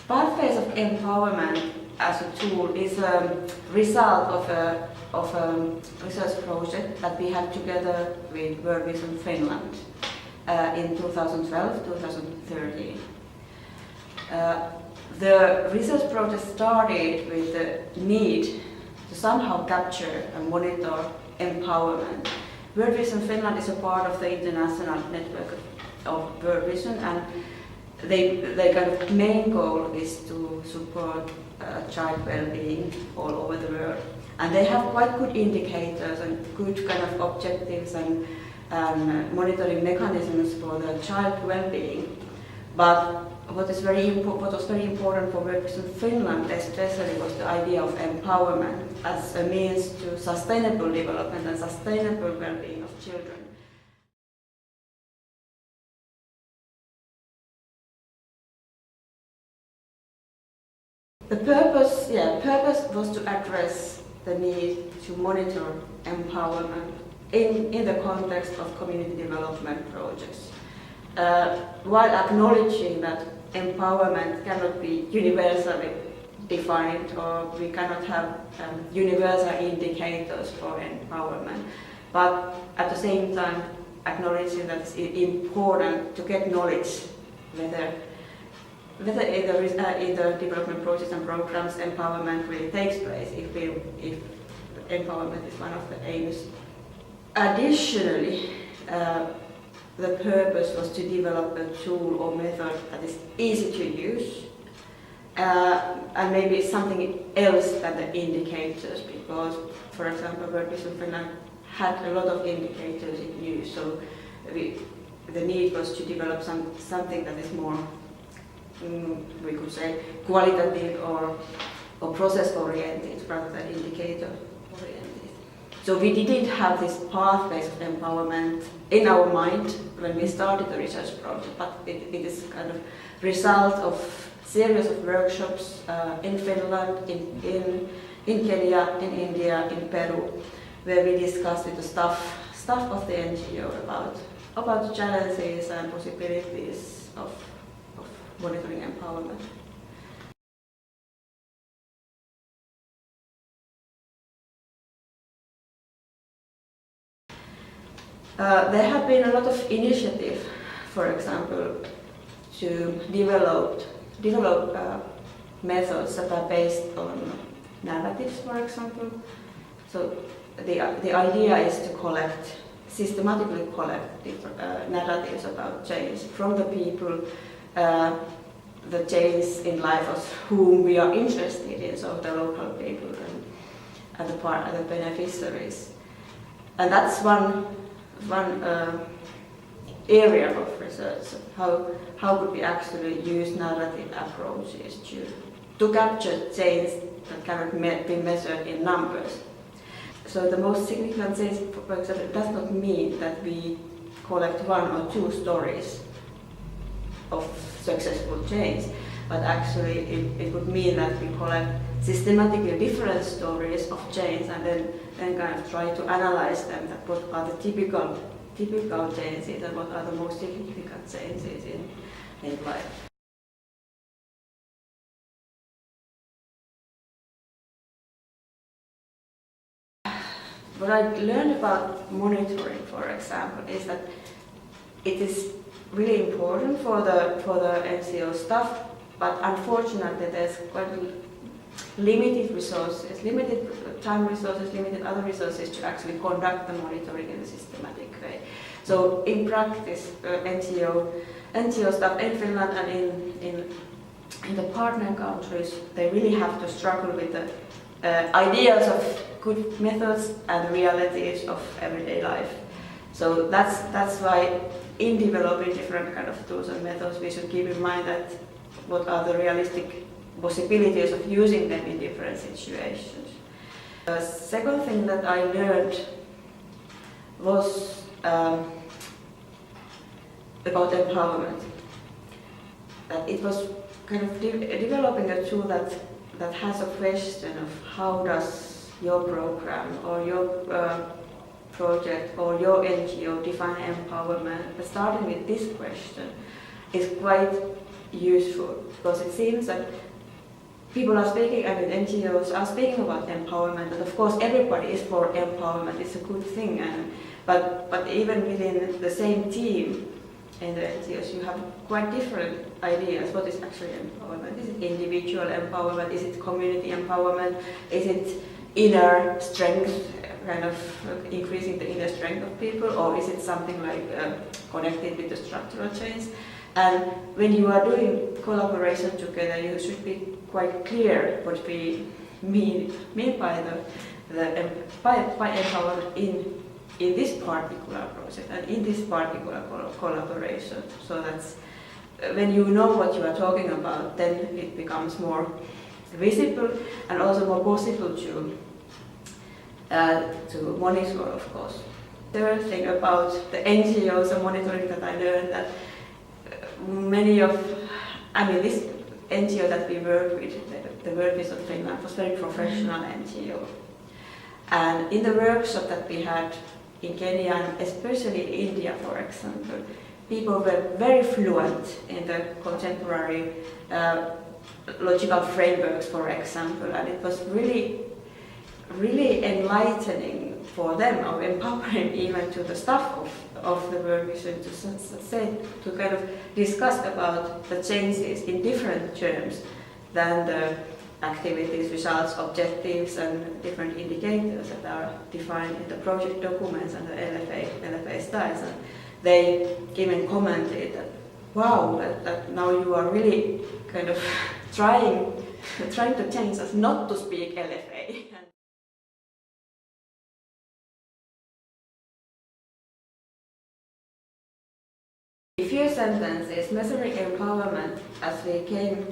Pathways of empowerment as a tool is a result of a research project that we had together with World Vision Finland in 2012-2013. The research project started with the need to somehow capture and monitor empowerment. World Vision Finland is a part of the international network of World Vision, and their kind of main goal is to support child well-being all over the world. And they have quite good indicators and good kind of objectives and monitoring mechanisms for the child well-being. But what was very important for World Vision Finland especially was the idea of empowerment as a means to sustainable development and sustainable well-being of children. The purpose was to address the need to monitor empowerment in the context of community development projects, while acknowledging that empowerment cannot be universally defined, or we cannot have universal indicators for empowerment, but at the same time acknowledging that it's important to get knowledge whether in the development process and programs empowerment really takes place, if empowerment is one of the aims. Additionally, the purpose was to develop a tool or method that is easy to use, and maybe something else than the indicators, because, for example, World Vision Finland had a lot of indicators in use, so the need was to develop something that is more, we could say, qualitative or process-oriented rather than indicator-oriented. So we didn't have this pathways of empowerment in our mind when we started the research project, but it is kind of result of series of workshops in Finland, in Kenya, in India, in Peru, where we discussed with the staff of the NGO about the challenges and possibilities of monitoring empowerment. There have been a lot of initiative, for example, to develop methods that are based on narratives, for example. So the idea is to systematically collect narratives about change from the people, the change in life of whom we are interested in, so the local people and the beneficiaries. And that's one area of research. How could we actually use narrative approaches to capture change that cannot be measured in numbers? So the most significant change, for example, does not mean that we collect one or two stories of successful change, but actually it would mean that we collect systematically different stories of change and then kind of try to analyze them, that what are the typical changes and what are the most significant changes in life. What I learned about monitoring, for example, is that it is really important for the NGO staff, but unfortunately there's quite limited resources, limited time resources, limited other resources to actually conduct the monitoring in a systematic way. So in practice, NGO staff in Finland and in the partner countries, they really have to struggle with the ideas of good methods and realities of everyday life. So that's why in developing different kind of tools and methods, we should keep in mind that what are the realistic possibilities of using them in different situations. The second thing that I learned was about empowerment. That it was kind of developing a tool that has a question of how does your program or your project or your NGO define empowerment. But starting with this question is quite useful, because it seems that people are speaking, I mean NGOs are speaking about empowerment, and of course everybody is for empowerment, it's a good thing, but even within the same team in the NGOs you have quite different ideas. What is actually empowerment? Is it individual empowerment? Is it community empowerment? Is it inner strength, kind of increasing the inner strength of people, or is it something like connected with the structural change? And when you are doing collaboration together, you should be quite clear what we mean by by empowerment in this particular project and in this particular collaboration. So that's when you know what you are talking about, then it becomes more visible and also more possible to monitor, of course. The third thing about the NGOs and monitoring that I learned that this NGO that we work with, the World Vision Finland, was very professional NGO. And in the workshop that we had in Kenya, and especially in India, for example, people were very fluent in the contemporary logical frameworks, for example, and it was really enlightening for them, or empowering even to the staff of the World Vision to kind of discuss about the changes in different terms than the activities, results, objectives and different indicators that are defined in the project documents and the LFA styles. And they even commented that, wow, that now you are really kind of trying to change us not to speak LFA. A few sentences measuring empowerment as we came,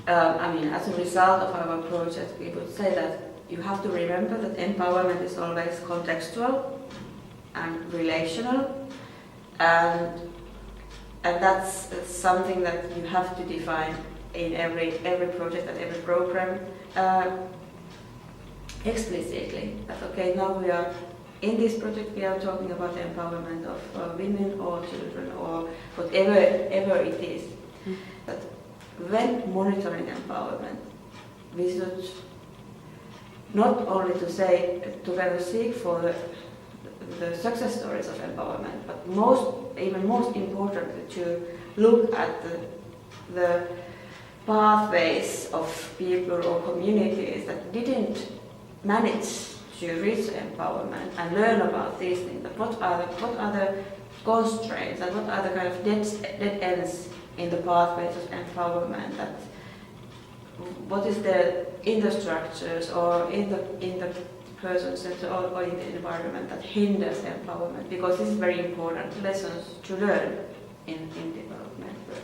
as a result of our project, we would say that you have to remember that empowerment is always contextual and relational, and that's something that you have to define in every project and every program explicitly. That okay, now we are in this project, we are talking about the empowerment of women or children or whatever it is. That when monitoring empowerment, we should not only to kind of seek for the success stories of empowerment, but even most importantly, to look at the pathways of people or communities that didn't manage to reach empowerment and learn about these things. What are the constraints and what are the kind of dead ends in the pathways of empowerment? That what is in the structures or in the persons or in the environment that hinders empowerment? Because this is very important lessons to learn in development work.